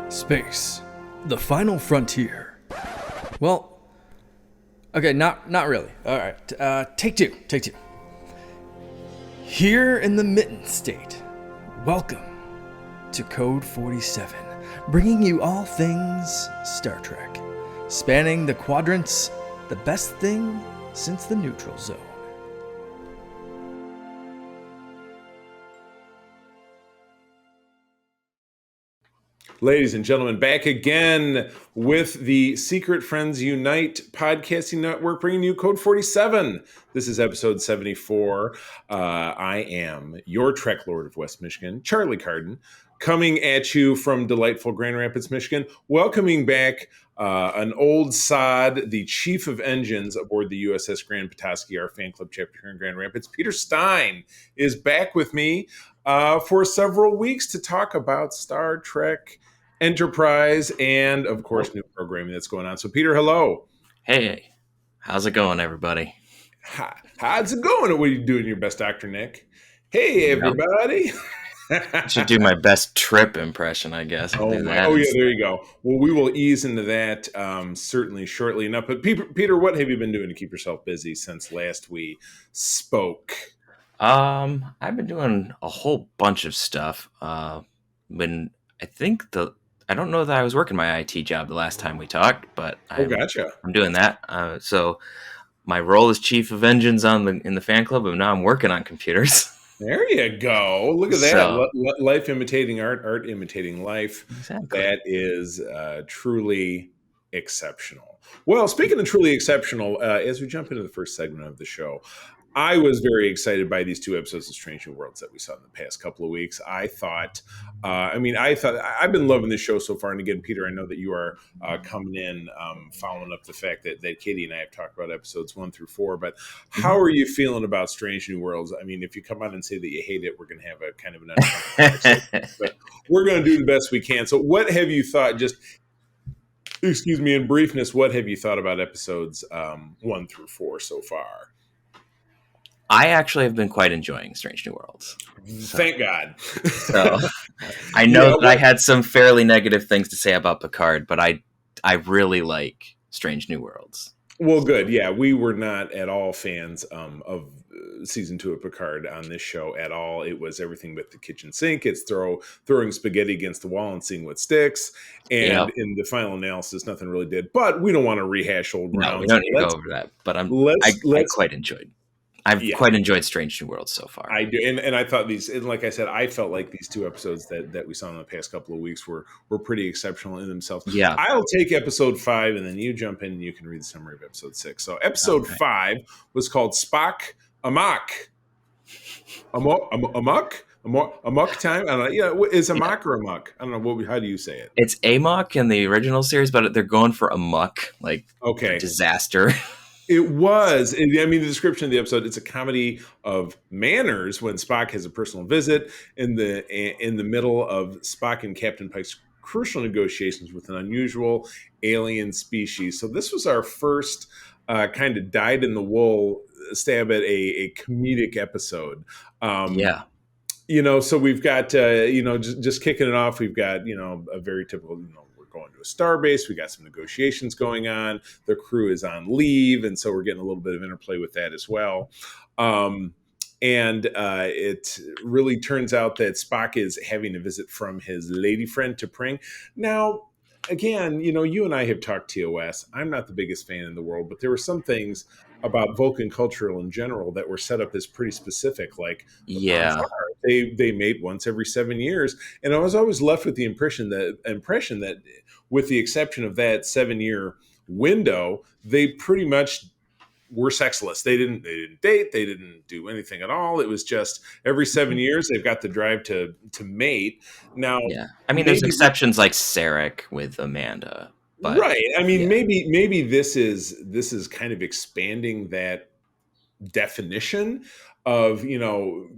Space, the final frontier. Well, okay, not really. All right, take two. Here in the Mitten State, welcome to Code 47, bringing you all things Star Trek, spanning the quadrants, the best thing since the neutral zone. Ladies and gentlemen, back again with the Secret Friends Unite podcasting network, bringing you Code 47. This is episode 74. I am your Trek Lord of West Michigan, Charlie Carden, coming at you from delightful Grand Rapids, Michigan, welcoming back an old sod, the chief of engines aboard the USS Grand Petoskey, our fan club chapter here in Grand Rapids. Peter Stein is back with me for several weeks to talk about Star Trek Enterprise and, of course, new programming that's going on. So, Peter, hello. Hey, how's it going, everybody? How's it going? What are you doing? Your best, Dr. Nick? Hey, everybody. I should do my best Trip impression, I guess. Oh, yeah, there you go. Well, we will ease into that certainly shortly enough. But, Peter, what have you been doing to keep yourself busy since last we spoke? I've been doing a whole bunch of stuff. I don't know that I was working my IT job the last time we talked, but Gotcha. I'm doing that. So my role as chief of engines in the fan club, and now I'm working on computers. There you go. Look at that. So, life imitating art imitating life. Exactly. That is truly exceptional. Well, speaking of truly exceptional, as we jump into the first segment of the show, I was very excited by these two episodes of Strange New Worlds that we saw in the past couple of weeks. I thought I've been loving this show so far. And again, Peter, I know that you are coming in, following up the fact that Katie and I have talked about episodes 1 through 4. But how are you feeling about Strange New Worlds? I mean, if you come on and say that you hate it, we're going to have a kind of an conversation. But we're going to do the best we can. So what have you thought, in briefness, what have you thought about episodes 1 through 4 so far? I actually have been quite enjoying Strange New Worlds. Thank God. So I know that I had some fairly negative things to say about Picard, but I really like Strange New Worlds. Well, good. Yeah, we were not at all fans of season 2 of Picard on this show at all. It was everything but the kitchen sink. It's throwing spaghetti against the wall and seeing what sticks. And in the final analysis, nothing really did. But we don't want to rehash old ground. No, we don't need to go over that. But I quite enjoyed. I've quite enjoyed Strange New Worlds so far. I do, and I thought like I said, I felt like these two episodes that we saw in the past couple of weeks were pretty exceptional in themselves. Yeah, I'll take episode 5, and then you jump in and you can read the summary of episode 6. So episode 5 was called Spock Amok. Amok time? I don't know. Is Amok or Amok? I don't know. How do you say it? It's Amok in the original series, but they're going for Amok, like disaster. It was. I mean, the description of the episode, it's a comedy of manners when Spock has a personal visit in the middle of Spock and Captain Pike's crucial negotiations with an unusual alien species. So this was our first kind of dyed-in-the-wool stab at a comedic episode. So we've got, just kicking it off, we've got, a very typical, going to a starbase. We got some negotiations going on. The crew is on leave, and so we're getting a little bit of interplay with that as well. It really turns out that Spock is having a visit from his lady friend T'Pring. Now, again, you and I have talked TOS. I'm not the biggest fan in the world, but there were some things about Vulcan culture in general that were set up as pretty specific, like they mate once every 7 years, and I was always left with the impression that with the exception of that 7-year window, they pretty much were sexless. They didn't date, they didn't do anything at all. It was just every 7 years they've got the drive to mate. Now, I mean, there's exceptions like Sarek with Amanda. But, right. I mean, maybe this is kind of expanding that definition of,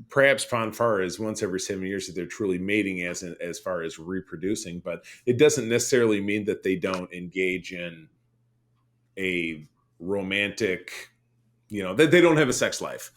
perhaps Ponfar is once every 7 years that they're truly mating as far as reproducing, but it doesn't necessarily mean that they don't engage in a romantic, that they don't have a sex life.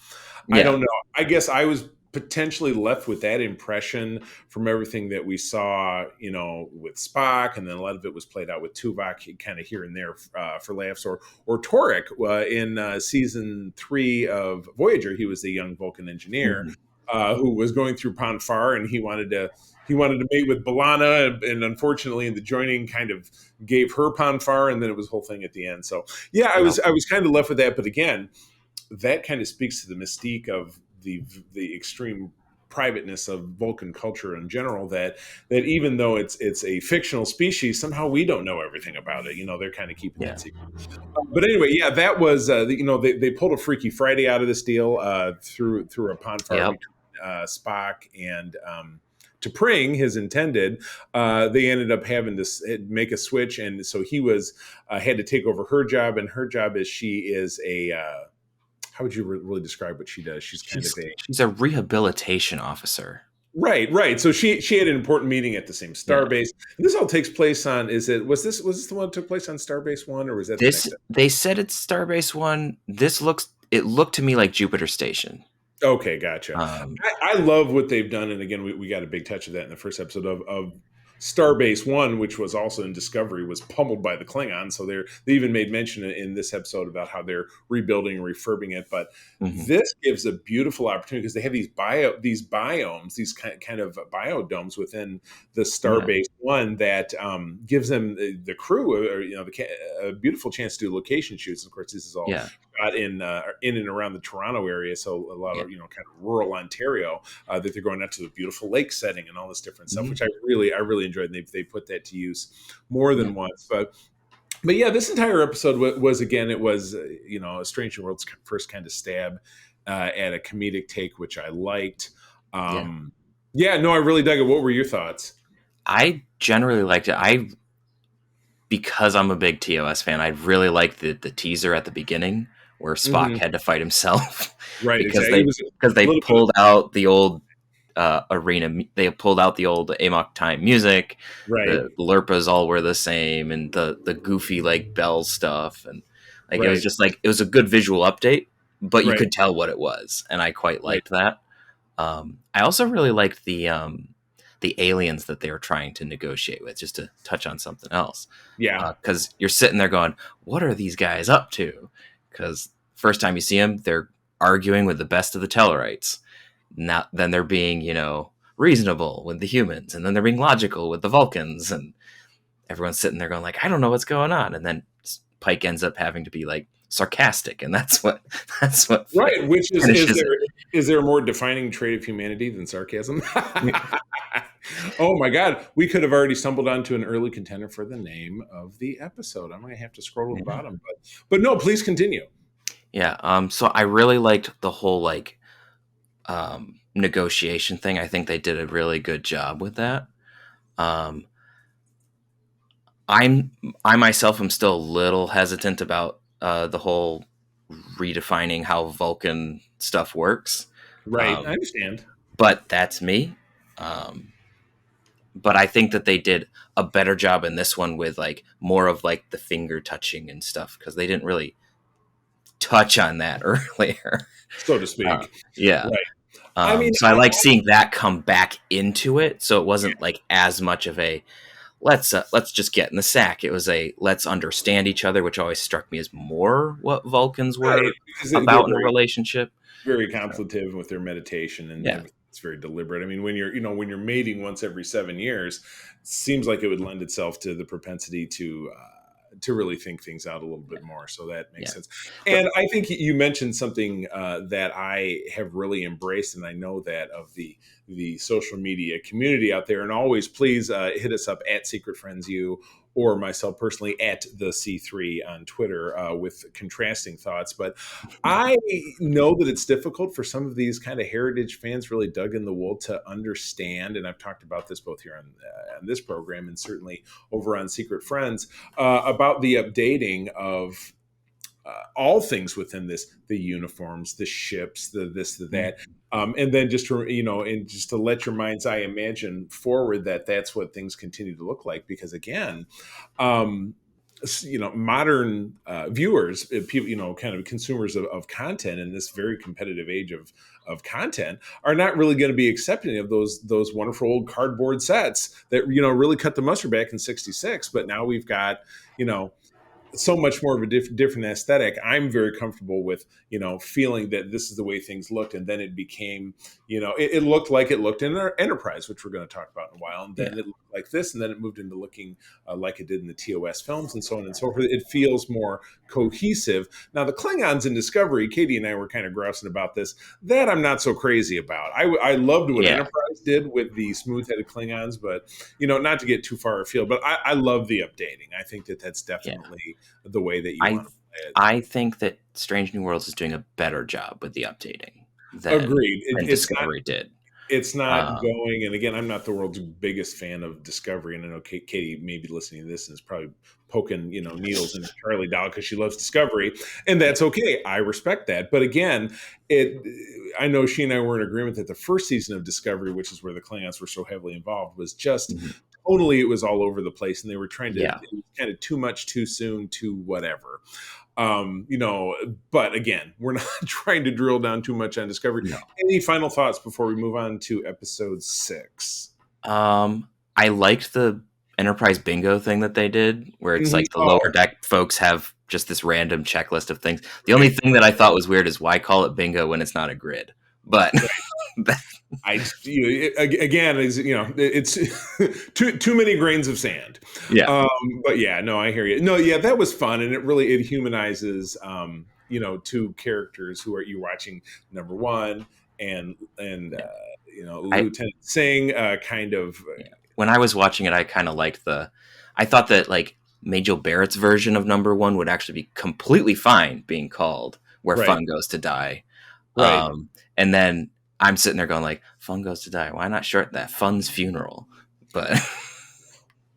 I don't know. I guess I was potentially left with that impression from everything that we saw, with Spock, and then a lot of it was played out with Tuvok, kind of here and there for laughs, or Torek in season 3 of Voyager. He was the young Vulcan engineer who was going through Ponfar, and he wanted to mate with B'Elanna, and unfortunately, in the joining, kind of gave her Ponfar, and then it was a whole thing at the end. So yeah, I was kind of left with that, but again, that kind of speaks to the mystique of the extreme privateness of Vulcan culture in general, that even though it's a fictional species, somehow we don't know everything about it. They're kind of keeping that secret. But anyway, yeah, that was they pulled a Freaky Friday out of this deal through a Ponfar between Spock and T'Pring, his intended. They ended up having to make a switch, and so he was had to take over her job, and her job is she is a how would you really describe what she does? She's a rehabilitation officer. Right. So she had an important meeting at the same starbase. And this all takes place on. Was this the one that took place on Starbase 1, or was that this? They said it's Starbase 1. It looked to me like Jupiter Station. Okay, gotcha. I love what they've done, and again, we got a big touch of that in the first episode of Starbase 1, which was also in Discovery, was pummeled by the Klingons. So they even made mention in this episode about how they're rebuilding and refurbing it. But this gives a beautiful opportunity because they have these biomes, these kind of biodomes within the Starbase 1 that gives them the crew, a beautiful chance to do location shoots. Of course, this is all shot in and around the Toronto area, so a lot of kind of rural Ontario that they're going out to the beautiful lake setting and all this different stuff, which I really enjoyed. And they put that to use more than once, but yeah, this entire episode was again, it was a Strange New Worlds first kind of stab at a comedic take, which I liked. I really dug it. What were your thoughts? I generally liked it. Because I'm a big TOS fan, I really liked the teaser at the beginning where Spock had to fight himself, right? Because they pulled out the old arena. They pulled out the old Amok Time music. Right. The Lurpas all were the same, and the goofy like bell stuff, and it was just it was a good visual update, but you could tell what it was, and I quite liked that. I also really liked the aliens that they were trying to negotiate with, just to touch on something else. Yeah. Because you're sitting there going, what are these guys up to? Because first time you see them, they're arguing with the best of the Tellarites. Then they're being, reasonable with the humans. And then they're being logical with the Vulcans. And everyone's sitting there going I don't know what's going on. And then Pike ends up having to be sarcastic. And that's what right. Which is there a more defining trait of humanity than sarcasm? Oh my God, we could have already stumbled onto an early contender for the name of the episode. I'm going to have to scroll to the bottom, but no, please continue. Yeah. So I really liked the whole negotiation thing. I think they did a really good job with that. I myself am still a little hesitant about the whole redefining how Vulcan stuff works. Right. I understand. But that's me. But I think that they did a better job in this one with more of the finger touching and stuff, because they didn't really touch on that earlier, so to speak. Yeah. Right. So I like seeing that come back into it. So it wasn't as much of a let's just get in the sack. It was a let's understand each other, which always struck me as more what Vulcans were about in a relationship. Very contemplative with their meditation, and it's very deliberate. I mean, when you're mating once every 7 years, it seems like it would lend itself to the propensity to really think things out a little bit more. So that makes sense. And I think you mentioned something that I have really embraced, and I know that of the social media community out there. And always, please hit us up at Secret Friends U, or myself personally at the C3 on Twitter with contrasting thoughts. But I know that it's difficult for some of these kind of heritage fans really dug in the wool to understand, and I've talked about this both here on this program and certainly over on Secret Friends, about the updating of all things within this, the uniforms, the ships, the this, the that. And then just to let your mind's eye imagine forward that that's what things continue to look like. Because again, modern viewers, people, kind of consumers of content in this very competitive age of content are not really going to be accepting of those wonderful old cardboard sets that really cut the mustard back in '66. But now we've got so much more of a different aesthetic. I'm very comfortable with, feeling that this is the way things looked. And then it became, it looked like it looked in our Enterprise, which we're going to talk about in a while. And then it looked like this, and then it moved into looking like it did in the TOS films and so on and so forth. It feels more cohesive. Now, the Klingons in Discovery, Katie and I were kind of grousing about this, that I'm not so crazy about. I loved what Enterprise did with the smooth-headed Klingons, but, not to get too far afield, but I love the updating. I think that's definitely the way that you want to play it. I think that Strange New Worlds is doing a better job with the updating than Discovery did. It's not going, and again, I'm not the world's biggest fan of Discovery, and I know Katie may be listening to this and is probably poking, needles in Charlie doll because she loves Discovery, and that's okay. I respect that. But again, I know she and I were in agreement that the first season of Discovery, which is where the Klingons were so heavily involved, was just totally, it was all over the place, and they were trying to, it was kind of too much too soon to whatever. But again, we're not trying to drill down too much on Discovery. No. Any final thoughts before we move on to episode 6? I liked the Enterprise bingo thing that they did, where it's like the lower deck folks have just this random checklist of things. The only thing that I thought was weird is why call it bingo when it's not a grid? But again, it's too many grains of sand. Yeah. But yeah, no, I hear you. No, yeah, that was fun, and it humanizes, two characters who are you watching number one and Lieutenant Singh, kind of. When I was watching it, I kind of liked I thought that like Majel Barrett's version of number one would actually be completely fine being called Where Fun Goes to Die. Right. And then I'm sitting there going like, Fun Goes to Die. Why not shorten that? Fun's funeral. But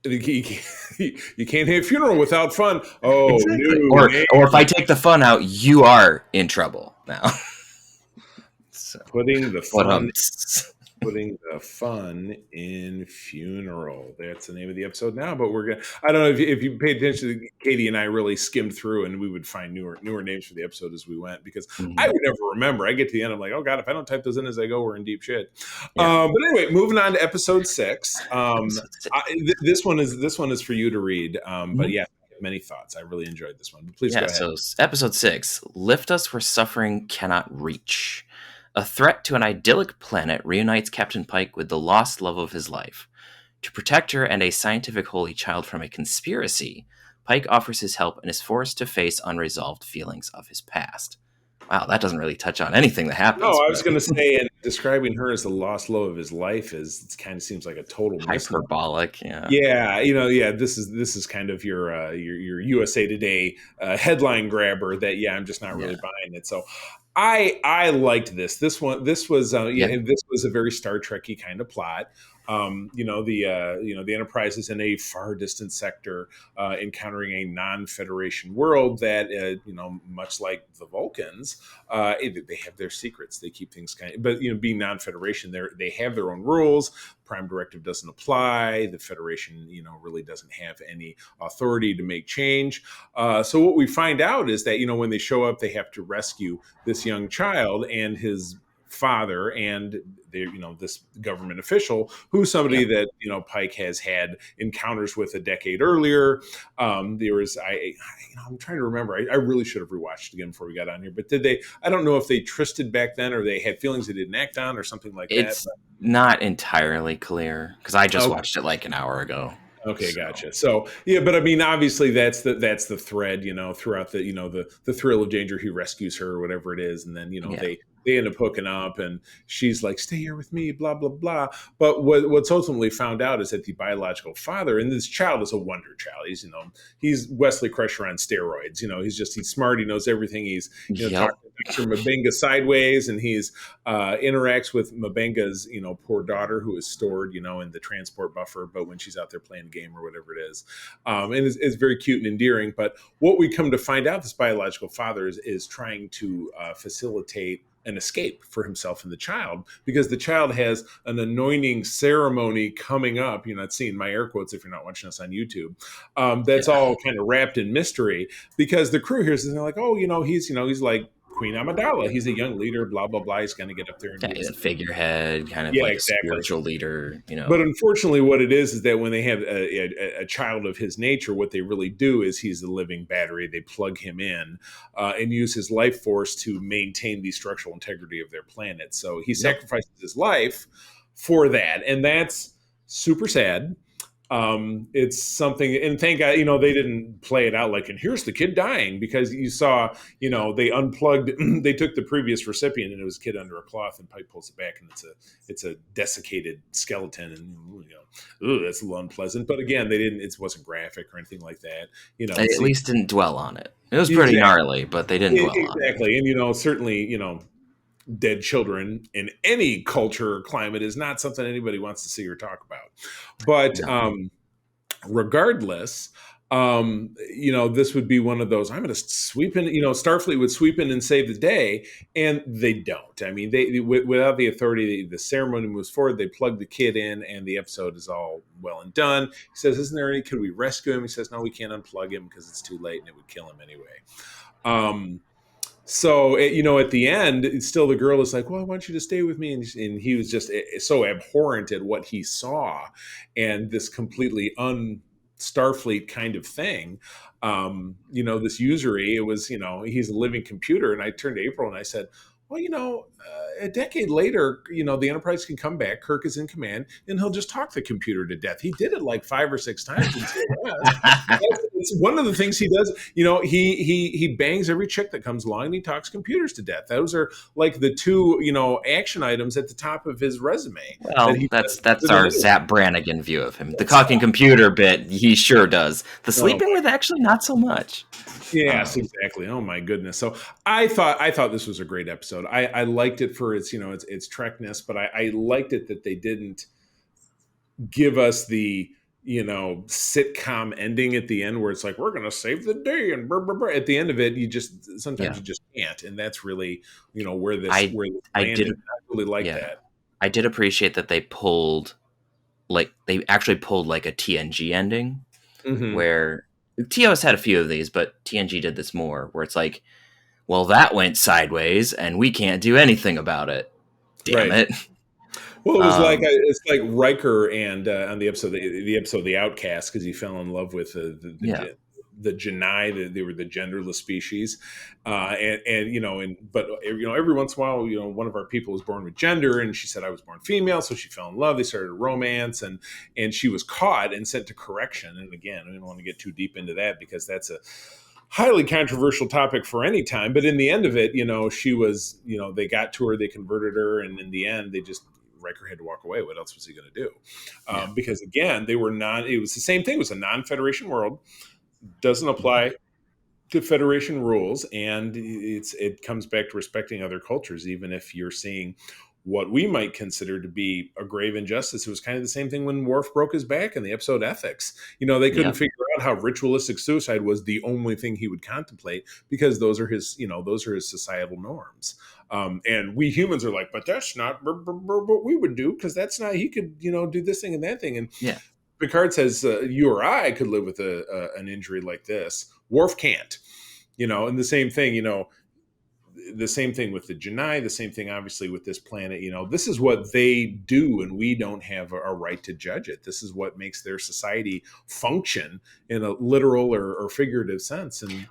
you can't have a funeral without fun. Oh, exactly. Or if I take the fun out, you are in trouble now. So, putting the fun in funeral. That's the name of the episode now. But I don't know if you paid attention to Katie and I really skimmed through, and we would find newer names for the episode as we went, because I would never remember. I get to the end, I'm like, oh God, if I don't type those in as I go, we're in deep shit. But anyway, moving on to episode 6. This one is for you to read. But yeah, many thoughts. I really enjoyed this one. But please go ahead. So episode 6, Lift Us Where Suffering Cannot Reach. A threat to an idyllic planet reunites Captain Pike with the lost love of his life. To protect her and a scientific holy child from a conspiracy, Pike offers his help and is forced to face unresolved feelings of his past. Wow, that doesn't really touch on anything that happens. No, I was going to say, and describing her as the lost love of his life it kind of seems like a total hyperbolic. This is kind of your USA Today headline grabber that I'm just not really buying it. So I liked this. This was a very Star Trek-y kind of plot. The Enterprise is in a far distant sector, encountering a non-Federation world that, much like the Vulcans, they have their secrets. They keep things but being non-Federation, they have their own rules. Prime Directive doesn't apply. The Federation, really doesn't have any authority to make change. So what we find out is that, when they show up, they have to rescue this young child and his father and this government official who's somebody that Pike has had encounters with a decade earlier. There was I'm trying to remember. I really should have rewatched it again before we got on here. But did they? I don't know if they trysted back then or they had feelings they didn't act on or something like that. It's not entirely clear because I just watched it like an hour ago. Okay, gotcha. So but I mean, obviously that's the thread, throughout the thrill of danger. He rescues her or whatever it is, and then they end up hooking up, and she's like, "Stay here with me," blah blah blah. But what's ultimately found out is that the biological father, and this child is a wonder child. He's Wesley Crusher on steroids. He's smart. He knows everything. He's talking to M'Benga sideways, and he's interacts with M'Benga's poor daughter who is stored in the transport buffer. But when she's out there playing a game or whatever it is, and it's very cute and endearing. But what we come to find out, this biological father is trying to facilitate an escape for himself and the child, because the child has an anointing ceremony coming up. You're not seeing my air quotes if you're not watching us on YouTube. That's all kind of wrapped in mystery, because the crew here is they're like, oh, he's like Queen Amidala. He's a young leader, blah, blah, blah. He's going to get up there and Yeah, be he's a figurehead, kind of yeah, like a exactly. spiritual leader, you know. But unfortunately, what it is that when they have a child of his nature, what they really do is he's the living battery. They plug him in and use his life force to maintain the structural integrity of their planet. So he sacrifices his life for that. And that's super sad. It's something, and thank God, they didn't play it out like, and here's the kid dying, because you saw, they unplugged, they took the previous recipient, and it was a kid under a cloth, and Pike pulls it back, and it's a desiccated skeleton, and ooh, that's a little unpleasant. But again, it wasn't graphic or anything like that. They at least didn't dwell on it. It was pretty gnarly, but they didn't dwell on it. Exactly, and certainly, dead children in any culture or climate is not something anybody wants to see or talk about. But regardless, this would be one of those, I'm going to sweep in, Starfleet would sweep in and save the day, and they don't. I mean, they without the authority, the ceremony moves forward, they plug the kid in, and the episode is all well and done. He says, could we rescue him? He says, no, we can't unplug him because it's too late and it would kill him anyway. So, at the end, it's still the girl is like, well, I want you to stay with me. And he was just so abhorrent at what he saw and this completely un-Starfleet kind of thing. This usury, it was, he's a living computer. And I turned to April and I said, well, a decade later, the Enterprise can come back. Kirk is in command, and he'll just talk the computer to death. He did it like 5 or 6 times. It's one of the things he does. He bangs every chick that comes along, and he talks computers to death. Those are like the 2, action items at the top of his resume. Well, that's our Zap Brannigan view of him. The talking computer bit, he sure does. The sleeping with, actually, not so much. Yes, exactly. Oh my goodness. So I thought this was a great episode. I liked it for its, its Trekness, but I liked it that they didn't give us the, sitcom ending at the end where it's like, we're going to save the day. And blah, blah, blah. At the end of it, sometimes you just can't. And that's really, where this landed. I really like that. I did appreciate that they actually pulled like a TNG ending where TOS had a few of these, but TNG did this more, where it's like, well, that went sideways, and we can't do anything about it. Damn it! Well, it was it's like Riker and on the episode The Outcast, because he fell in love with the Janai. They were the genderless species, but every once in a while, one of our people was born with gender, and she said I was born female, so she fell in love. They started a romance, and she was caught and sent to correction. And again, I don't want to get too deep into that because that's a highly controversial topic for any time. But in the end of it, she was, they got to her, they converted her, and in the end, Riker had to walk away. What else was he going to do? Because again, it was the same thing. It was a non-Federation world. Doesn't apply to Federation rules, and it comes back to respecting other cultures, even if you're seeing what we might consider to be a grave injustice. It was kind of the same thing when Worf broke his back in the episode Ethics. They couldn't figure out how ritualistic suicide was the only thing he would contemplate, because those are his societal norms. And we humans are like, but that's not what we would do, because that's not, he could, do this thing and that thing. And Picard says, you or I could live with an injury like this. Worf can't, and the same thing, the same thing with the Janai, the same thing, obviously, with this planet. This is what they do, and we don't have a right to judge it. This is what makes their society function in a literal or figurative sense. And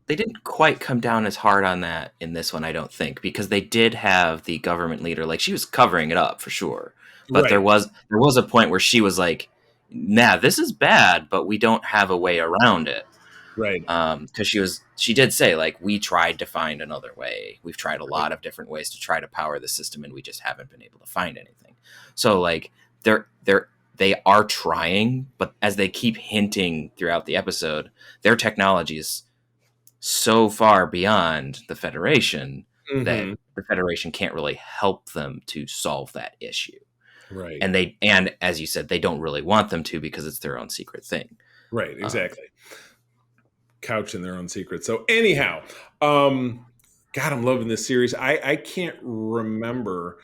they didn't quite come down as hard on that in this one, I don't think, because they did have the government leader, like, she was covering it up for sure. But there was a point where she was like, nah, this is bad, but we don't have a way around it. Right. Because she did say, like, we tried to find another way. We've tried a lot of different ways to try to power the system, and we just haven't been able to find anything. So, like, they are trying, but as they keep hinting throughout the episode, their technology is so far beyond the Federation that the Federation can't really help them to solve that issue. Right. And as you said, they don't really want them to, because it's their own secret thing. Right. Exactly. Couch in their own secrets. So anyhow, God, I'm loving this series. I can't remember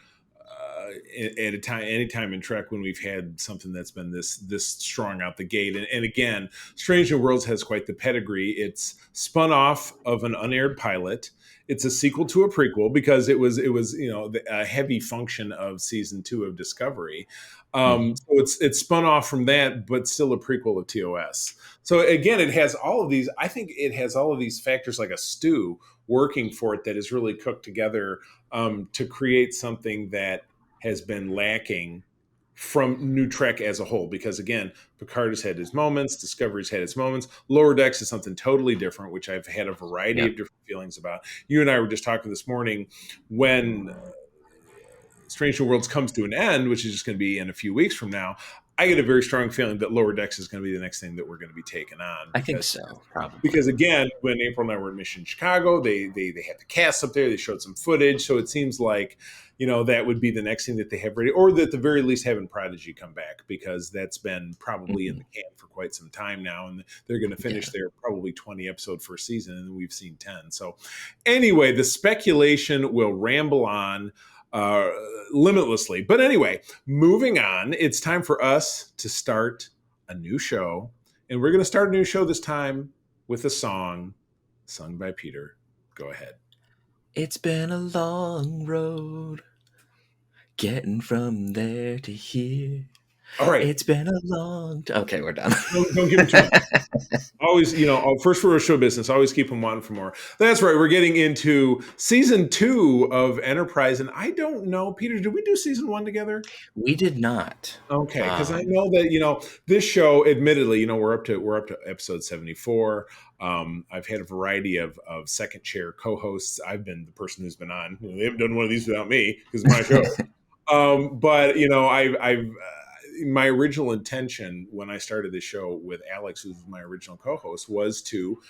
at any time in Trek when we've had something that's been this strong out the gate. And again, Strange New Worlds has quite the pedigree. It's spun off of an unaired pilot. it's a sequel to a prequel because it was a heavy function of season 2 of Discovery. So it's spun off from that, but still a prequel of TOS. So again, it has all of these. I think it has all of these factors like a stew working for it that is really cooked together to create something that has been lacking from New Trek as a whole. Because again, Picard has had his moments, Discovery's had its moments. Lower Decks is something totally different, which I've had a variety of different feelings about. You and I were just talking this morning when Strange New Worlds comes to an end, which is just going to be in a few weeks from now. I get a very strong feeling that Lower Decks is going to be the next thing that we're going to be taking on. I think so, probably. Because again, when April and I were at Mission Chicago, they had the cast up there. They showed some footage, so it seems like that would be the next thing that they have ready, or that at the very least having Prodigy come back, because that's been probably in the can for quite some time now, and they're going to finish their probably 20 episode first season, and we've seen 10. So anyway, the speculation will ramble on limitlessly. But anyway, moving on, it's time for us to start a new show. And we're going to start a new show this time with a song sung by Peter. Go ahead. It's been a long road getting from there to here. All right. It's been a long time. Okay, we're done. Don't give him too much. Always, first for a show business, always keep them wanting for more. That's right. We're getting into season 2 of Enterprise. And I don't know, Peter, did we do season 1 together? We did not. Okay. Because I know that, this show, admittedly, we're up to episode 74. I've had a variety of second chair co-hosts. I've been the person who's been on. They haven't done one of these without me because it's my show. But I've my original intention when I started this show with Alex, who's my original co-host, was to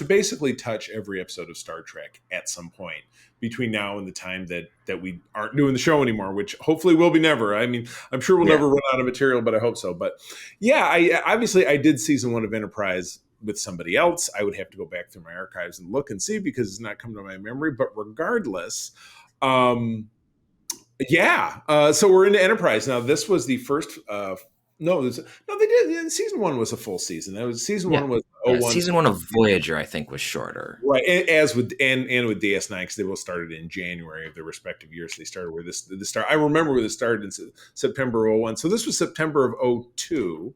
basically touch every episode of Star Trek at some point between now and the time that we aren't doing the show anymore, which hopefully will be never. I mean, I'm sure we'll never run out of material, but I hope so. But yeah, I did season 1 of Enterprise with somebody else. I would have to go back through my archives and look and see because it's not coming to my memory. But regardless, so we're into Enterprise now. This was the first. They did. Season 1 was a full season. That was season 1 was 01. Season 1 of Voyager, I think, was shorter. Right, and with DS9, because they both started in January of their respective years. They started where the start. I remember where this started in September 01. So this was September of 02.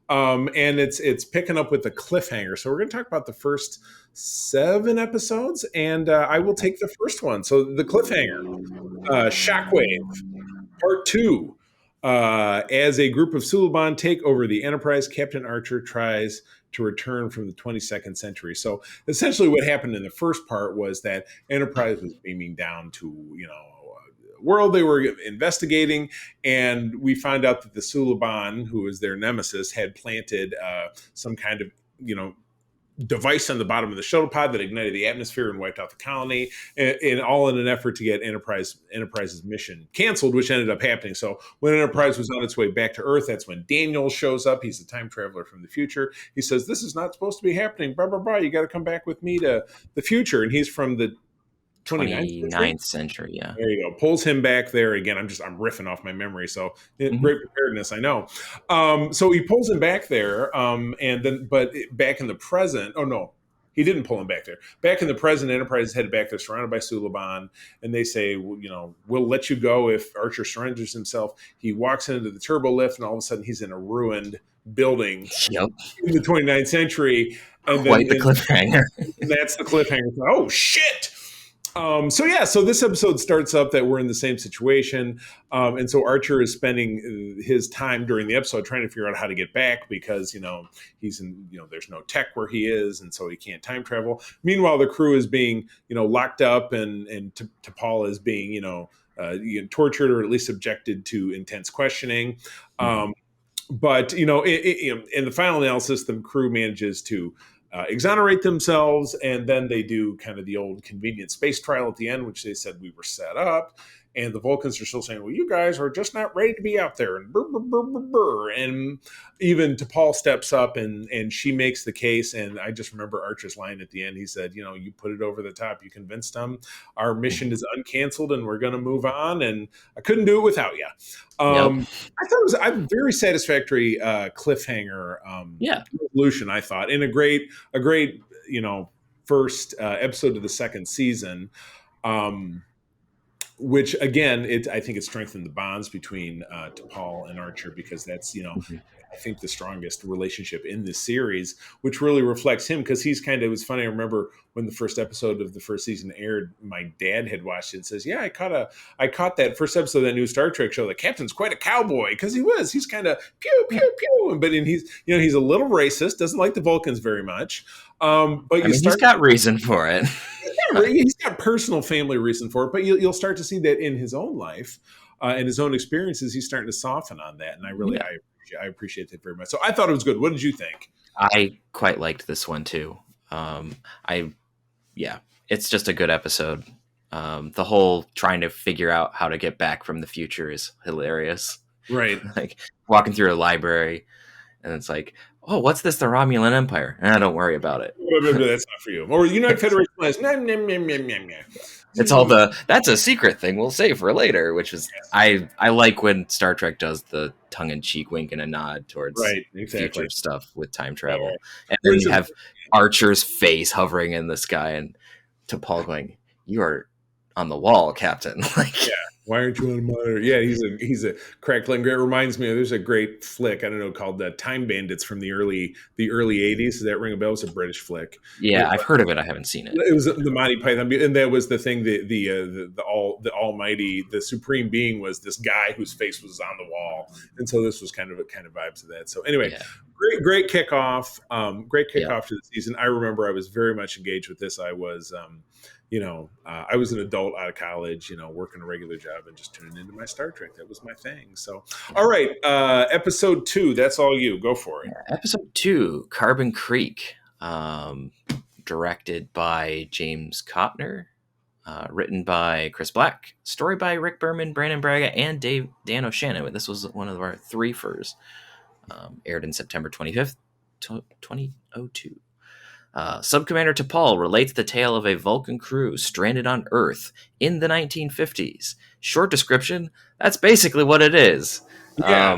And it's picking up with the cliffhanger. So we're going to talk about the first 7 episodes, and I will take the first one. So the cliffhanger, Shockwave, Part 2. As a group of Suliban take over the Enterprise, Captain Archer tries to return from the 22nd century. So essentially what happened in the first part was that Enterprise was beaming down to, world they were investigating, and we found out that the Suliban, who was their nemesis, had planted some kind of device on the bottom of the shuttle pod that ignited the atmosphere and wiped out the colony, and all in an effort to get Enterprise's mission canceled, which ended up happening. So when Enterprise was on its way back to Earth, that's when Daniel shows up. He's a time traveler from the future. He says, "This is not supposed to be happening. Blah, blah, blah. You got to come back with me to the future." And he's from the 29th century, yeah. There you go. Pulls him back there again. I'm riffing off my memory, so great preparedness, I know. So he pulls him back there, but back in the present, oh no, he didn't pull him back there. Back in the present, Enterprise is headed back there, surrounded by Suliban, and they say, we'll let you go if Archer surrenders himself. He walks into the turbo lift, and all of a sudden he's in a ruined building in the 29th century. And Quite the cliffhanger. That's the cliffhanger. Oh shit! So this episode starts up that we're in the same situation. And so Archer is spending his time during the episode trying to figure out how to get back because, he's in, there's no tech where he is. And so he can't time travel. Meanwhile, the crew is being, locked up and T'Pol is being, tortured or at least subjected to intense questioning. But, in the final analysis, the crew manages to exonerate themselves, and then they do kind of the old convenient space trial at the end, which they said we were set up. And the Vulcans are still saying, well, you guys are just not ready to be out there. And brr, brr, brr, brr, brr. And even T'Pol steps up and she makes the case. And I just remember Archer's line at the end. He said, you put it over the top. You convinced them. Our mission is uncanceled and we're going to move on. And I couldn't do it without you. I thought it was a very satisfactory cliffhanger resolution, I thought. And a great, first episode of the second season. Which again, I think it strengthened the bonds between T'Pol and Archer, because that's, Mhm. I think the strongest relationship in this series, which really reflects him, because he's kind of, it was funny. I remember when the first episode of the first season aired, my dad had watched it and says, "Yeah, I caught that first episode of that new Star Trek show. The captain's quite a cowboy," because he's kind of pew Yeah. pew pew, but he's a little racist, doesn't like the Vulcans very much. But I mean, he's got reason for it. he's got personal family reason for it, but you'll start to see that in his own life and his own experiences. He's starting to soften on that, and Yeah. I appreciate that very much. So I thought it was good. What did you think? I quite liked this one too. It's just a good episode. The whole trying to figure out how to get back from the future is hilarious. Right. Like walking through a library, and it's like, oh, what's this? The Romulan Empire? Don't worry about it. That's not for you. Or United Federation plans. It's all that's a secret thing we'll save for later, which is I like when Star Trek does the tongue-in-cheek wink and a nod towards future stuff with time travel. Right. And then you have Archer's face hovering in the sky and T'Pol going, "You are on the wall, Captain." Like, yeah. Why aren't you on a monitor? Yeah, he's a crackling. It reminds me of, there's a great flick, I don't know, called Time Bandits from the early 80s. Does that ring a bell? It was a British flick. Yeah, I've heard of it. I haven't seen it. It was the Monty Python, and that was the thing. The almighty, the supreme being was this guy whose face was on the wall, and so this was kind of vibes of that. So anyway, great kickoff, to the season. I remember I was very much engaged with this. I was. I was an adult out of college, working a regular job and just tuning into my Star Trek. That was my thing. So, all right, episode 2. That's all you. Go for it. Episode 2, Carbon Creek, directed by James Kopner, written by Chris Black, story by Rick Berman, Brandon Braga, and Dan O'Shannon. This was one of our 3-fers. Aired in September 25th, 2002. Subcommander T'Pol relates the tale of a Vulcan crew stranded on Earth in the 1950s. Short description: that's basically what it is. Yeah.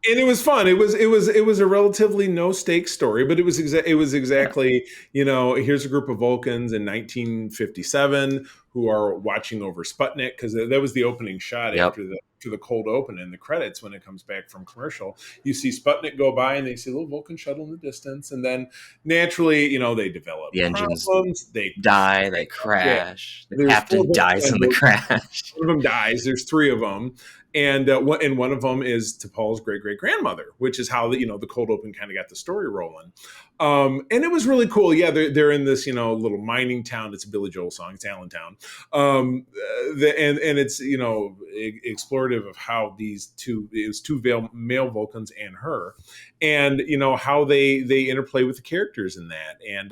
And it was fun. It was a relatively no stakes story, but it was exactly, here's a group of Vulcans in 1957 who are watching over Sputnik, because that was the opening shot after the cold open in the credits. When it comes back from commercial, you see Sputnik go by and they see a little Vulcan shuttle in the distance, and then naturally, they develop the engines, problems, they die, they crash. The captain dies in the crash. One of them dies. There's 3 of them. And one of them is T'Pol's great-great-grandmother, which is how the cold open kind of got the story rolling. And it was really cool. Yeah, they're in this little mining town. It's a Billy Joel song. It's Allentown. And it's explorative of how it was 2 male Vulcans and her, and how they interplay with the characters in that. And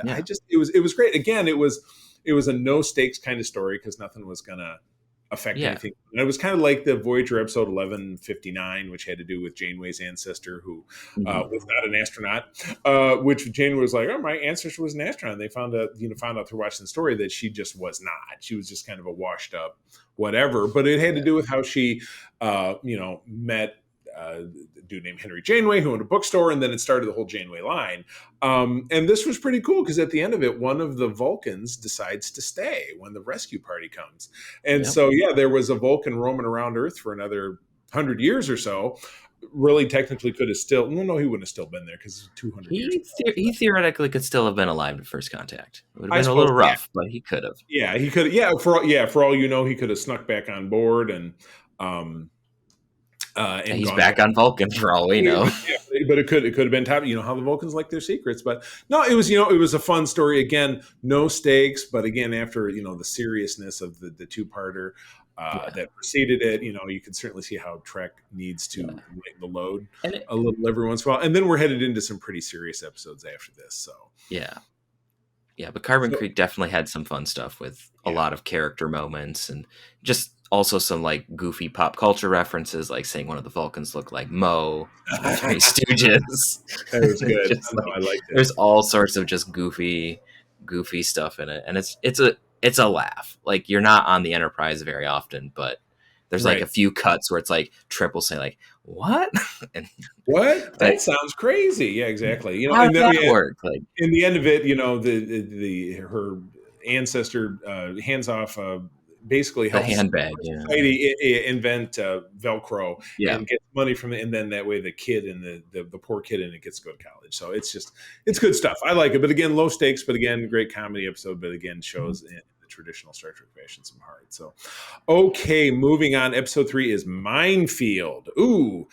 it was great. Again, it was a no stakes kind of story, because nothing was gonna affect anything. And it was kind of like the Voyager episode 1159, which had to do with Janeway's ancestor, who was not an astronaut, which Janeway was like, "Oh, my ancestor was an astronaut." And they found out through watching the story that she just was not. She was just kind of a washed up whatever. But it had to do with how she met a dude named Henry Janeway, who owned a bookstore, and then it started the whole Janeway line. And this was pretty cool, because at the end of it, one of the Vulcans decides to stay when the rescue party comes. And so, there was a Vulcan roaming around Earth for another 100 years or so. Really, technically, could have still... No, he wouldn't have still been there, because 200 years. He theoretically could still have been alive at first contact. It would have been a little rough, but he could have. Yeah, he could. Yeah, for all he could have snuck back on board and he's back on Vulcan for all we know. But it could have been top. How the Vulcans like their secrets. But no, it was a fun story. Again, no stakes. But again, after the seriousness of the 2-parter that preceded it, you can certainly see how Trek needs to lighten the load a little every once in a while. And then we're headed into some pretty serious episodes after this. So but Carbon Creek definitely had some fun stuff with a lot of character moments, and just also some like goofy pop culture references, like saying one of the Vulcans looked like Mo, Three Stooges. That was good. I liked it. There's all sorts of just goofy stuff in it, and it's a laugh. Like, you're not on the Enterprise very often, but There's like a few cuts where it's like Trip will say like, "What?" and What? like, That sounds crazy. Yeah, exactly. You know, how and does then that work? Like in the end of it, you know, the her ancestor hands off basically the helps handbag, society invent Velcro yeah. and get money from it, and then that way the kid and the poor kid in it gets to go to college. So it's good stuff. I like it, but again, low stakes, but again, great comedy episode, but again, shows in the traditional Star Trek fashion some heart. So okay, moving on. Episode 3 is Minefield. Ooh.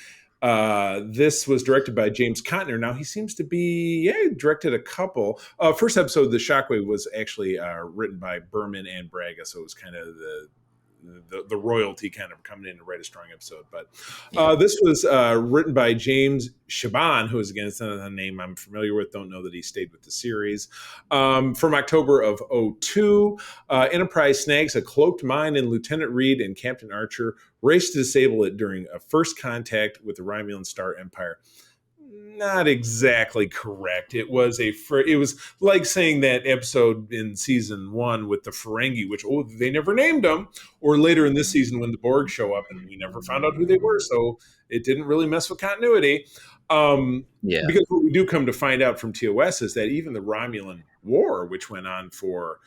This was directed by James Contner. Now he seems to be, directed a couple. First episode, The Shockwave, was actually written by Berman and Braga, so it was kind of the royalty kind of coming in to write a strong episode. But this was written by James Shaban, who is, again, it's not a name I'm familiar with. Don't know that he stayed with the series. From October of '02, Enterprise snags a cloaked mine, and Lieutenant Reed and Captain Archer race to disable it during a first contact with the Romulan Star Empire. Not exactly correct. It was like saying that episode in season 1 with the Ferengi, which they never named them, or later in this season when the Borg show up and we never found out who they were, so it didn't really mess with continuity. Because what we do come to find out from TOS is that even the Romulan War, which went on for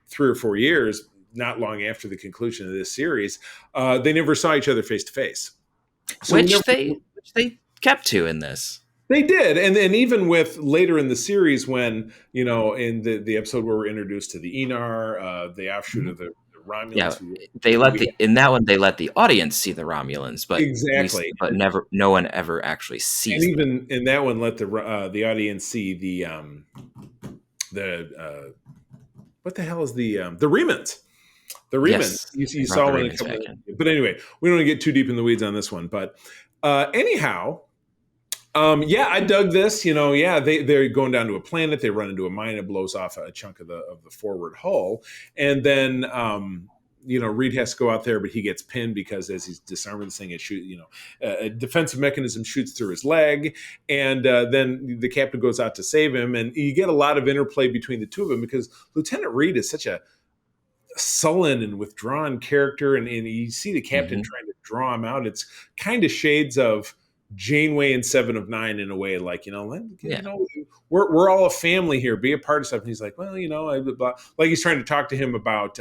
3 or 4 years, not long after the conclusion of this series, they never saw each other face to face. Which they kept to in this. They did, and even with later in the series, when in the episode where we're introduced to the Enar, the offshoot of the Romulans. Yeah, in that one they let the audience see the Romulans, but exactly, but never, no one ever actually sees. And even in that one, let the audience see the what the hell is the Remans? The Remans. Yes, you saw one. But anyway, we don't want to get too deep in the weeds on this one. But anyhow. I dug this. They're going down to a planet. They run into a mine. It blows off a chunk of the forward hull, and then Reed has to go out there, but he gets pinned because as he's disarming this thing, a defensive mechanism shoots through his leg, and then the captain goes out to save him, and you get a lot of interplay between the two of them because Lieutenant Reed is such a sullen and withdrawn character, and you see the captain trying to draw him out. It's kind of shades of Janeway and 7 of 9 in a way, like, we're all a family here, be a part of something. He's like, well, like he's trying to talk to him about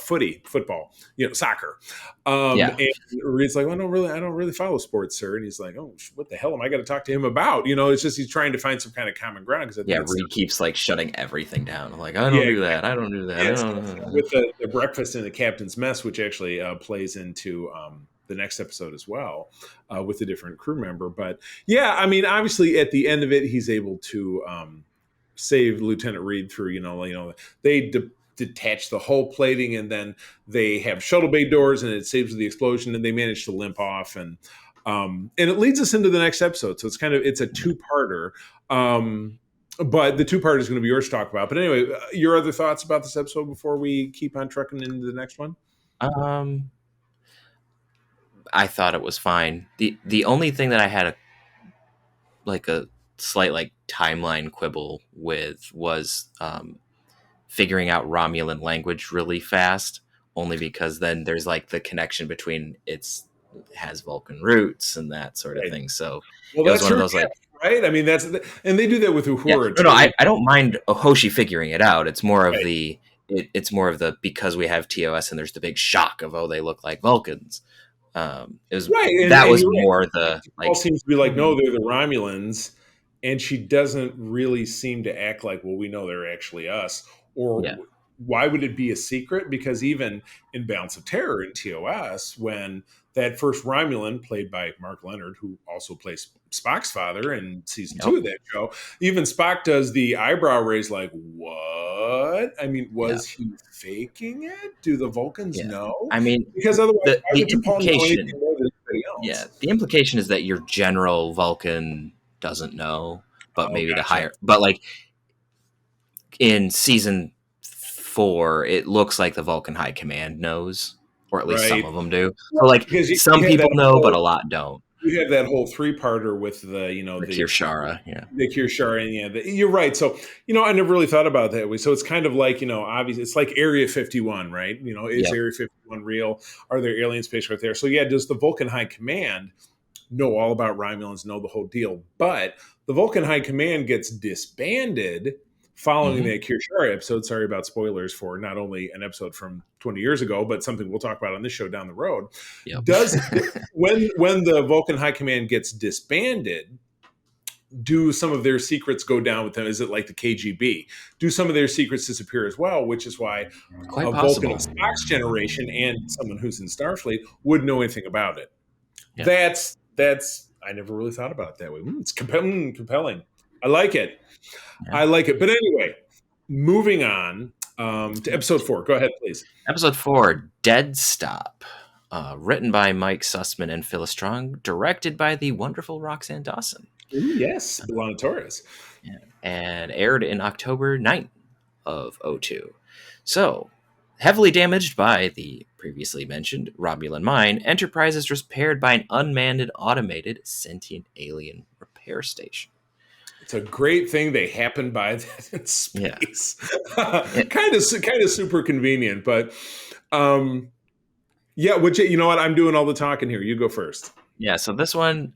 football, soccer. And Reed's like, well, I don't really follow sports, sir. And he's like, oh, what the hell am I going to talk to him about? It's just, he's trying to find some kind of common ground. Reed keeps like shutting everything down. I'm like, I don't do that. I don't do that. With the breakfast in the captain's mess, which actually plays into, the next episode as well, with a different crew member. But obviously at the end of it, he's able to save Lieutenant Reed through, they detach the hull plating, and then they have shuttle bay doors, and it saves the explosion, and they manage to limp off, and it leads us into the next episode. So it's a two-parter. But the two-parter is going to be yours to talk about. But anyway, your other thoughts about this episode before we keep on trucking into the next one? I thought it was fine. The only thing that I had a slight timeline quibble with was figuring out Romulan language really fast, only because then there's like the connection between it has Vulcan roots and that sort of thing. So it was one of those right? I mean, and they do that with Uhura. No, I don't mind Hoshi figuring it out. It's more of it's more of the because we have TOS and there's the big shock of they look like Vulcans. It was that was more the like. All seems to be like, no, they're the Romulans, and she doesn't really seem to act like, well, we know they're actually us, or why would it be a secret? Because even in Balance of Terror in TOS, when that first Romulan, played by Mark Leonard, who also plays Spock's father in season 2 of that show, even Spock does the eyebrow raise, like, what? I mean, was he faking it? Do the Vulcans know? I mean, because otherwise, the implication, the implication is that your general Vulcan doesn't know, but maybe the higher, but like in season 4, it looks like the Vulcan High Command knows. Or at least some of them do. So, like, some people know, but a lot don't. you have that whole three-parter with the, The Kirshara, yeah. the Kirshara, and you're right. So, I never really thought about it that way. So it's kind of like, obviously it's like Area 51, right? Is Yep. Area 51 real? Are there alien space right there? So yeah, does the Vulcan High Command know all about Romulans, know the whole deal? But the Vulcan High Command gets disbanded following Mhm. that Kirshara episode. Sorry about spoilers for not only an episode from 20 years ago, but something we'll talk about on this show down the road. Yep. When the Vulcan High Command gets disbanded, do some of their secrets go down with them? Is it like the KGB? Do some of their secrets disappear as well? Which is why Quite a Vulcan possible. of Spock's generation and someone who's in Starfleet would know anything about it. Yeah. That's I never really thought about it that way. It's compelling. I like it. Yeah. I like it. But anyway, moving on to episode 4. Go ahead, please. Episode 4, Dead Stop. Written by Mike Sussman and Phyllis Strong, directed by the wonderful Roxanne Dawson. Ooh, yes, Lana Torres. Yeah. And aired in October 9th of 2002. So, heavily damaged by the previously mentioned Romulan mine, Enterprise is repaired by an unmanned, automated, sentient alien repair station. It's a great thing they happen by that in space. Yeah. kind of super convenient, but yeah. You know what? I'm doing all the talking here. You go first. Yeah, so this one,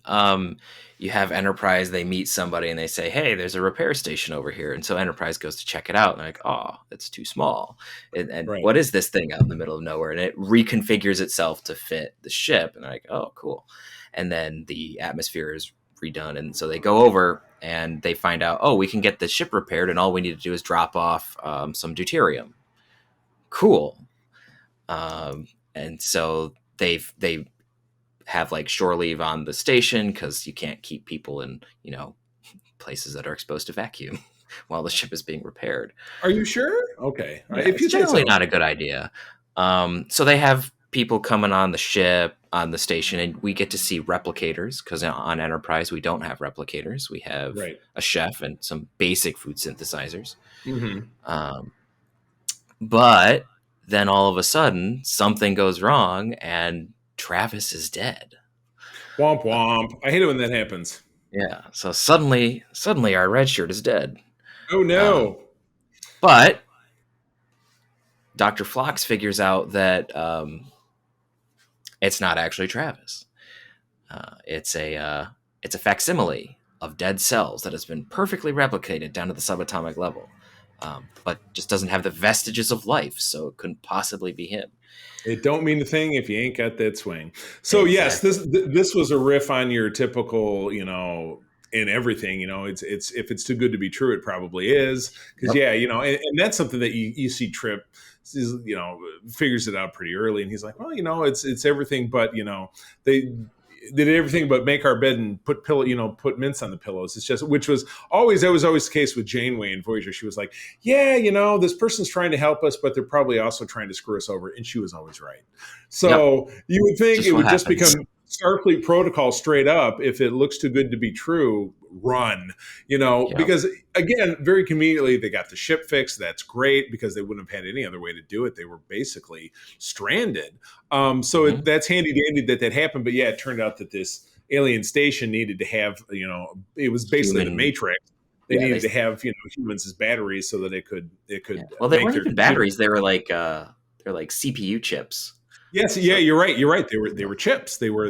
you have Enterprise, they meet somebody and they say, hey, there's a repair station over here. And so Enterprise goes to check it out. And they're like, oh, it's too small. And Right. What is this thing out in the middle of nowhere? And it reconfigures itself to fit the ship. And they're like, oh, cool. And then the atmosphere is redone. And so they go over and they find out, oh, we can get the ship repaired. And all we need to do is drop off some deuterium. Cool. And so they have like shore leave on the station because you can't keep people in, places that are exposed to vacuum while the ship is being repaired. Are you sure? Okay. Yeah, it's generally not a good idea. So they have people coming on the ship, on the station, and we get to see replicators because on Enterprise we don't have replicators. We have a chef and some basic food synthesizers. Mm-hmm. But then all of a sudden something goes wrong and Travis is dead. Womp womp. I hate it when that happens. Yeah. So suddenly our red shirt is dead. Oh no. But Dr. Phlox figures out that it's not actually Travis. It's a facsimile of dead cells that has been perfectly replicated down to the subatomic level, but just doesn't have the vestiges of life, so it couldn't possibly be him. It don't mean a thing if you ain't got that swing. So exactly. Yes, this was a riff on your typical, in everything, it's if it's too good to be true, it probably is. Because and that's something that you see Trip, figures it out pretty early, and he's like, well, it's everything, but they did everything but make our bed and put put mints on the pillows. It's just, that was always the case with Janeway and Voyager. She was like, yeah, this person's trying to help us, but they're probably also trying to screw us over. And she was always right. So you would think it would just become Starfleet protocol straight up. If it looks too good to be true, run, because again, very conveniently, they got the ship fixed. That's great because they wouldn't have had any other way to do it. They were basically stranded. That's handy dandy that happened. But yeah, it turned out that this alien station needed to have, it was basically the Matrix. They needed to have, humans as batteries so that it could. Well, they weren't even batteries. They were like CPU chips. Yes, yeah, you're right. They were chips. They were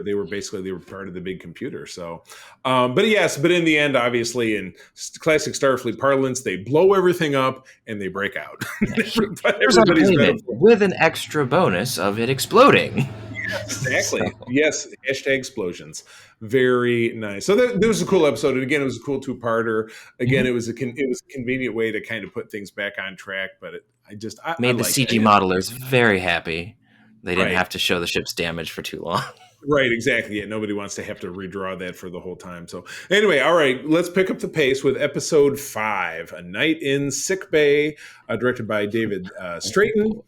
part of the big computer. So, but in the end, obviously, in classic Starfleet parlance, they blow everything up and they break out. Everybody's with an extra bonus of it exploding. Yes, exactly. So. Yes, hashtag explosions. Very nice. So that was a cool episode, and again, it was a cool 2-parter. Again, it was a convenient way to kind of put things back on track. But I made the CG modelers very happy. They didn't have to show the ship's damage for too long. Right, exactly. Yeah, nobody wants to have to redraw that for the whole time. So anyway, all right, let's pick up the pace with episode 5, A Night in Sick Bay, directed by David Straighten.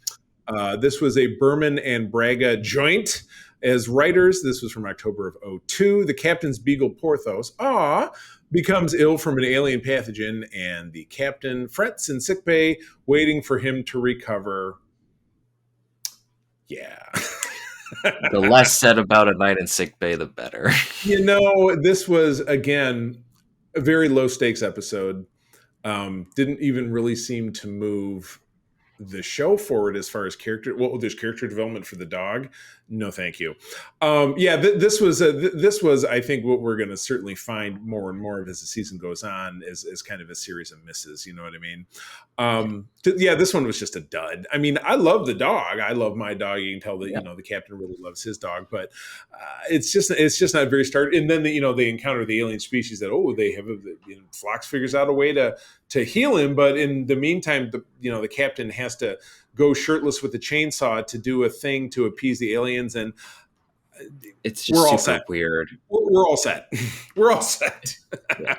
This was a Berman and Braga joint as writers. This was from October of 2002. The captain's beagle, Porthos, becomes ill from an alien pathogen, and the captain frets in sickbay, waiting for him to recover. Yeah. The less said about a night in sick bay, the better. This was, again, a very low stakes episode. Didn't even really seem to move the show forward as far as character. Well, there's character development for the dog. No, thank you. This was, I think, what we're going to certainly find more and more of as the season goes on is kind of a series of misses. You know what I mean? This one was just a dud. I mean, I love the dog. I love my dog. You can tell that the captain really loves his dog, but it's just not very started. And then they encounter the alien species that they have. Phlox figures out a way to heal him, but in the meantime, the captain has to go shirtless with a chainsaw to do a thing to appease the aliens, and it's just super weird. We're all set. We're all set.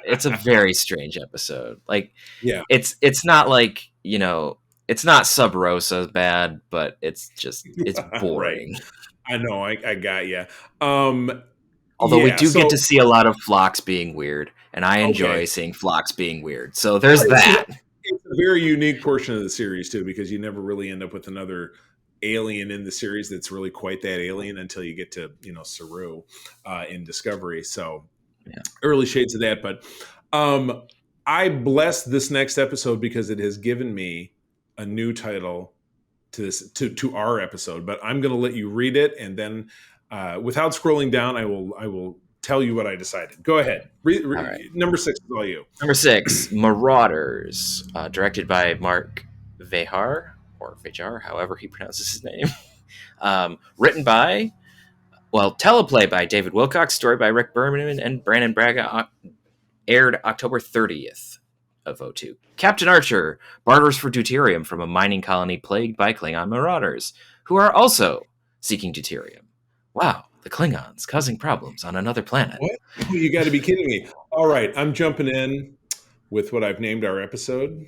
It's a very strange episode. Like, it's not like, it's not Sub Rosa bad, but it's boring. Right. I know. I got you. Although we do get to see a lot of Phlox being weird, and I enjoy seeing Phlox being weird. So there's that. It's a very unique portion of the series too, because you never really end up with another alien in the series that's really quite that alien until you get to Saru in Discovery. So early shades of that, but I bless this next episode because it has given me a new title to our episode. But I'm going to let you read it, and then without scrolling down, I will tell you what I decided. Go ahead. All right. Number 6 is all you. Number 6, Marauders, directed by Mark Vejar, or Vejar, however he pronounces his name. Written by, teleplay by David Wilcox, story by Rick Berman and Brandon Braga, aired October 30th of 2002. Captain Archer barters for deuterium from a mining colony plagued by Klingon marauders, who are also seeking deuterium. Wow. The Klingons causing problems on another planet. What? You got to be kidding me. All right, I'm jumping in with what I've named our episode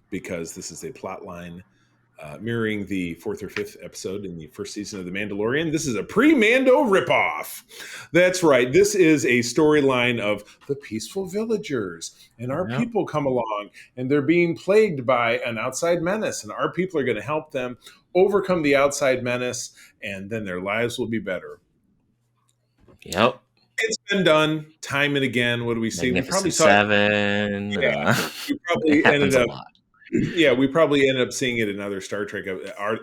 because this is a plot line mirroring the 4th or 5th episode in the first season of The Mandalorian. This is a pre-Mando ripoff. That's right. This is a storyline of the peaceful villagers, and our people come along, and they're being plagued by an outside menace, and our people are going to help them overcome the outside menace, and then their lives will be better. Yep. It's been done time and again. What do we see? We probably saw Seven. We probably ended up. Yeah, we probably ended up seeing it in other Star Trek.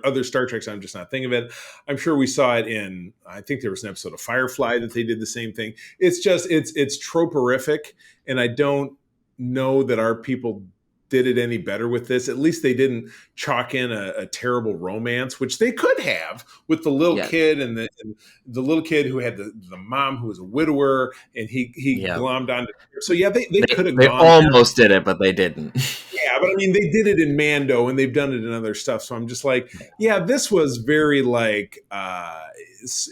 Other Star Treks, I'm just not thinking of it. I'm sure we saw it in. I think there was an episode of Firefly that they did the same thing. It's just it's troporific, and I don't know that our people did it any better with this. At least they didn't chalk in a terrible romance, which they could have with the little kid and the little kid who had the mom who was a widower, and he glommed on. So they could have. They almost did it, but they didn't. Yeah, but I mean, they did it in Mando, and they've done it in other stuff. So I'm just like, this was very like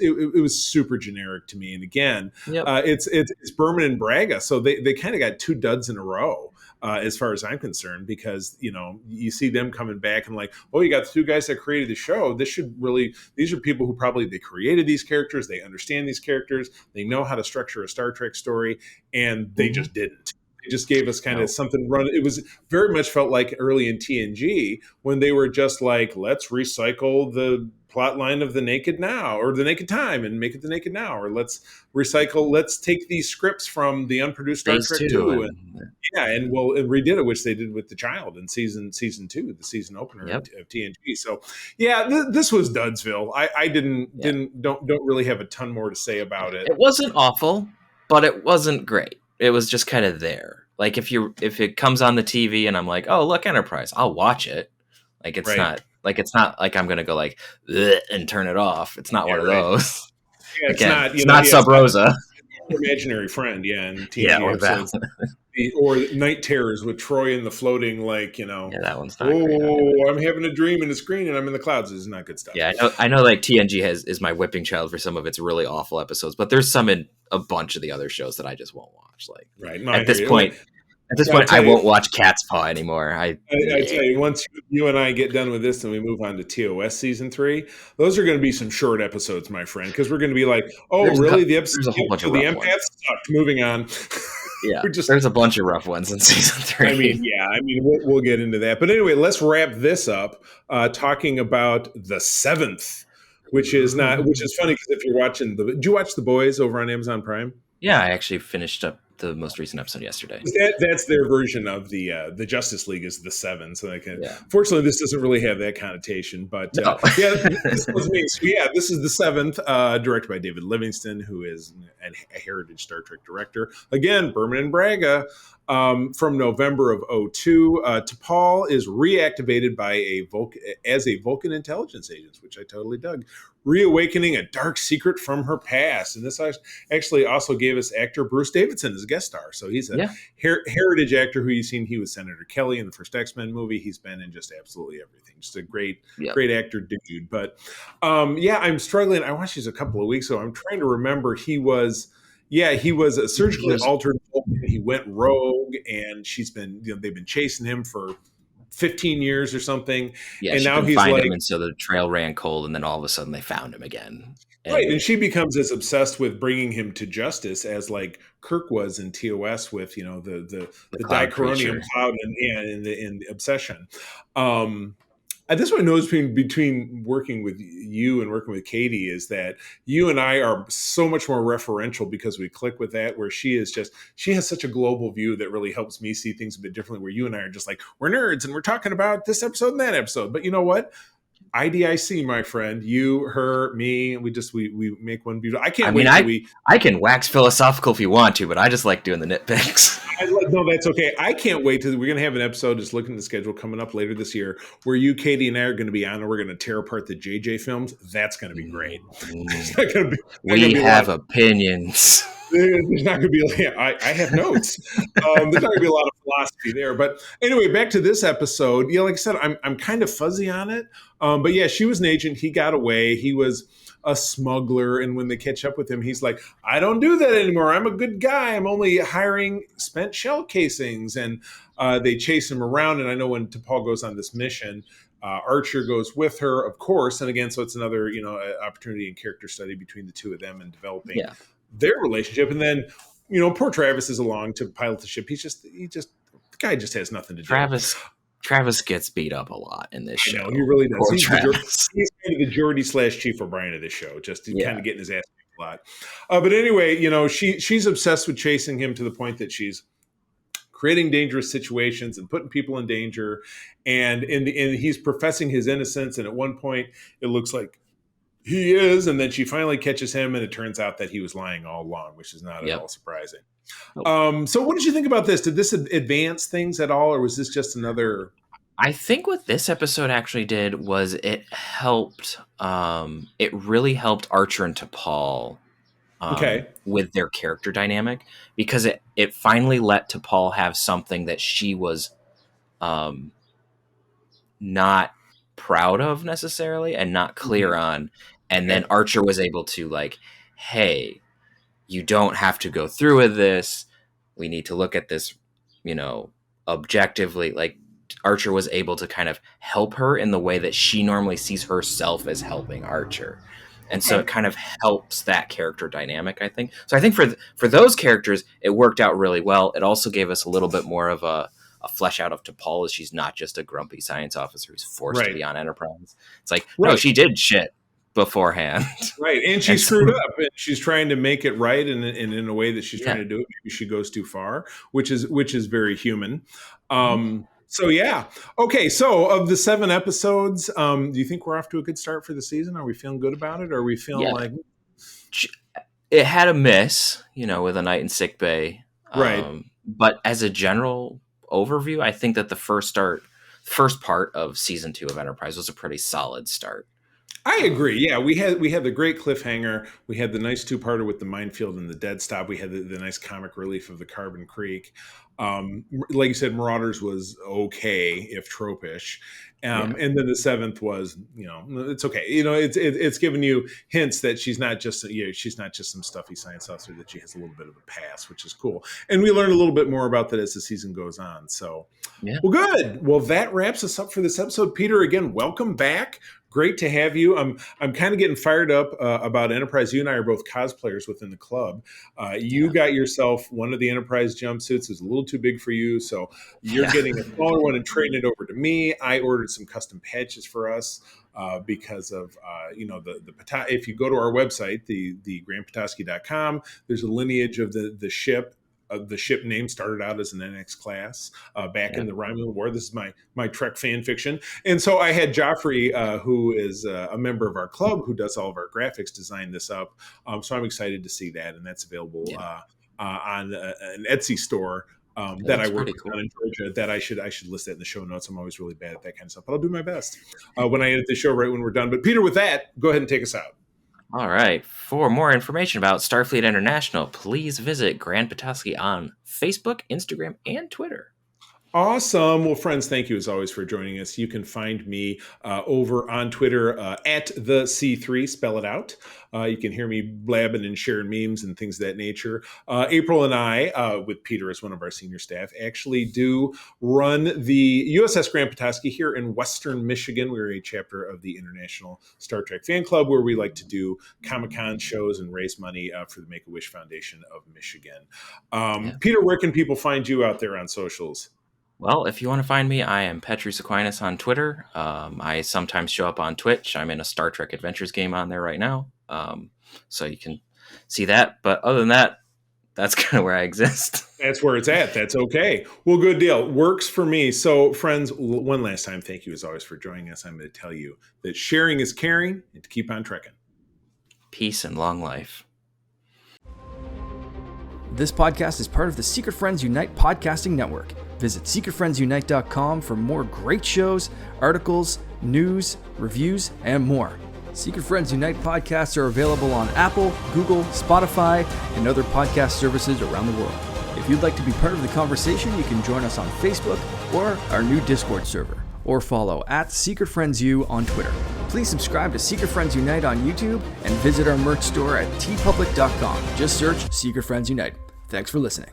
it was super generic to me. And again, it's Berman and Braga, so they kind of got 2 duds in a row. As far as I'm concerned, because you see them coming back and like, you got the 2 guys that created the show. These are people who probably they created these characters, they understand these characters, they know how to structure a Star Trek story, and they just didn't. They just gave us kind of something run. It was very much felt like early in TNG when they were just like, let's recycle the plot line of the Naked Now or the Naked Time and make it the Naked Now, or let's take these scripts from the unproduced Star Trek 2 and redid it, which they did with The Child in season 2, the season opener of TNG. So this was Dudsville. I don't really have a ton more to say about it. It wasn't awful, but it wasn't great. It was just kind of there. Like if it comes on the TV and I'm like, oh look, Enterprise, I'll watch it. Like it's not like I'm gonna go like and turn it off. It's not one of those. Yeah, it's not Sub Rosa. Imaginary Friend, in TNG or that. Or Night Terrors with Troy and the floating, that one's not great. I'm having a dream and it's green and I'm in the clouds. This is not good stuff. Yeah, I know like TNG is my whipping child for some of its really awful episodes, but there's some in a bunch of the other shows that I just won't watch. At this point, I won't watch Cat's Paw anymore. I tell you, once you and I get done with this and we move on to TOS season 3, those are going to be some short episodes, my friend, because we're going to be like, the episode of the empaths sucked. Moving on. Yeah, there's a bunch of rough ones in season 3. I mean, we'll get into that. But anyway, let's wrap this up talking about the 7th which is funny because if you're watching did you watch The Boys over on Amazon Prime? Yeah, I actually finished up the most recent episode yesterday. That's their version of the Justice League is the Seven. So Yeah. Fortunately, this doesn't really have that connotation. But No. this was me. So this is the seventh, directed by David Livingston, who is a heritage Star Trek director. Again, Berman and Braga. From November of 2002, T'Pol is reactivated by as a Vulcan intelligence agent, which I totally dug, reawakening a dark secret from her past. And this actually also gave us actor Bruce Davidson as a guest star. So he's a heritage actor who you've seen. He was Senator Kelly in the first X-Men movie. He's been in just absolutely everything. Just a great actor dude. But I'm struggling. I watched these a couple of weeks ago. I'm trying to remember. He was a surgically altered Vulcan. He went rogue, and they've been chasing him for 15 years or something. Yeah, and now he's find him, and so the trail ran cold, and then all of a sudden they found him again. And she becomes as obsessed with bringing him to justice as like Kirk was in TOS with the dichronium cloud and the obsession. This is what I noticed between working with you and working with Katie is that you and I are so much more referential because we click with that, where she has such a global view that really helps me see things a bit differently, where you and I are just like, we're nerds and we're talking about this episode and that episode. But you know what? IDIC, my friend, you, her, me, we make one beautiful. I can wax philosophical if you want to, but I just like doing the nitpicks. No, that's okay. I can't wait we're going to have an episode, just looking at the schedule coming up later this year, where you, Katie, and I are going to be on, and we're going to tear apart the JJ films. That's going to be great. We have opinions. There's not going to be. I have notes. There's not going to be a lot of philosophy there. But anyway, back to this episode. Yeah, like I said, I'm kind of fuzzy on it. But yeah, she was an agent. He got away. He was a smuggler, and when they catch up with him, he's like, I don't do that anymore. I'm a good guy. I'm only hiring spent shell casings. And they chase him around. And I know when T'Pol goes on this mission, Archer goes with her, of course. And again, so it's another opportunity and character study between the two of them and developing their relationship. And then poor Travis is along to pilot the ship. The guy just has nothing to do. Travis gets beat up a lot in this show. He really does. He's kind Travis. of the Geordie/Chief O'Brien of this show, just kind of getting his ass kicked a lot. But anyway, she's obsessed with chasing him to the point that she's creating dangerous situations and putting people in danger. And he's professing his innocence. And at one point, it looks like he is. And then she finally catches him, and it turns out that he was lying all along, which is not at all surprising. So what did you think about this? Did this advance things at all, or was this just another? I think what this episode actually did was it helped. It really helped Archer and T'Pol with their character dynamic, because it finally let T'Pol have something that she was not proud of necessarily and not clear on. And then Archer was able to hey, you don't have to go through with this. We need to look at this, objectively. Archer was able to kind of help her in the way that she normally sees herself as helping Archer. And so it kind of helps that character dynamic, I think. So I think for those characters, it worked out really well. It also gave us a little bit more of a flesh out of T'Pol, as she's not just a grumpy science officer who's forced to be on Enterprise. It's no, she did shit beforehand. Right. And she screwed up, and she's trying to make it right. And in a way that she's trying to do it, maybe she goes too far, which is very human. So yeah. Okay. So of the 7 episodes, do you think we're off to a good start for the season? Are we feeling good about it? Or are we feeling like it had a miss, with a night in sick bay. Right. But as a general overview, I think that the first part of season 2 of Enterprise was a pretty solid start. I agree. Yeah, we had the great cliffhanger. We had the nice 2-parter with the minefield and the dead stop. We had the nice comic relief of the Carbon Creek. Like you said, Marauders was okay, if tropish. And then the 7th was, it's okay. It's giving you hints that she's not just some stuffy science officer, that she has a little bit of a past, which is cool. And we learn a little bit more about that as the season goes on. So, well, good. Well, that wraps us up for this episode. Peter, again, welcome back. Great to have you. I'm kind of getting fired up about Enterprise. You and I are both cosplayers within the club. You got yourself one of the Enterprise jumpsuits. It's a little too big for you, so you're getting a smaller one and trading it over to me. I ordered some custom patches for us. because of if you go to our website, the grandpetoskey.com, there's a lineage of the ship. The ship name started out as an NX class back in the Romulan War. This is my Trek fan fiction. And so I had Joffrey, who is a member of our club, who does all of our graphics, design this up. So I'm excited to see that. And that's available on an Etsy store that I work on in Georgia. That I should list that in the show notes. I'm always really bad at that kind of stuff, but I'll do my best when I edit the show right when we're done. But Peter, with that, go ahead and take us out. All right. For more information about Starfleet International, please visit Grand Petoskey on Facebook, Instagram, and Twitter. Awesome. Well, friends, thank you as always for joining us. You can find me over on Twitter at the C3, spell it out. You can hear me blabbing and sharing memes and things of that nature. April and I, with Peter as one of our senior staff, actually do run the USS Grand Petoskey here in Western Michigan. We're a chapter of the International Star Trek Fan Club, where we like to do Comic-Con shows and raise money for the Make-A-Wish Foundation of Michigan. Peter, where can people find you out there on socials? Well, if you want to find me, I am Petrus Aquinas on Twitter. I sometimes show up on Twitch. I'm in a Star Trek Adventures game on there right now. So you can see that. But other than that, that's kind of where I exist. That's where it's at. That's okay. Well, good deal. Works for me. So, friends, one last time, thank you as always for joining us. I'm going to tell you that sharing is caring and to keep on trekking. Peace and long life. This podcast is part of the Secret Friends Unite podcasting network. Visit secretfriendsunite.com for more great shows, articles, news, reviews, and more. Secret Friends Unite podcasts are available on Apple, Google, Spotify, and other podcast services around the world. If you'd like to be part of the conversation, you can join us on Facebook or our new Discord server, or follow at Secret Friends U on Twitter. Please subscribe to Secret Friends Unite on YouTube and visit our merch store at tpublic.com. Just search Secret Friends Unite. Thanks for listening.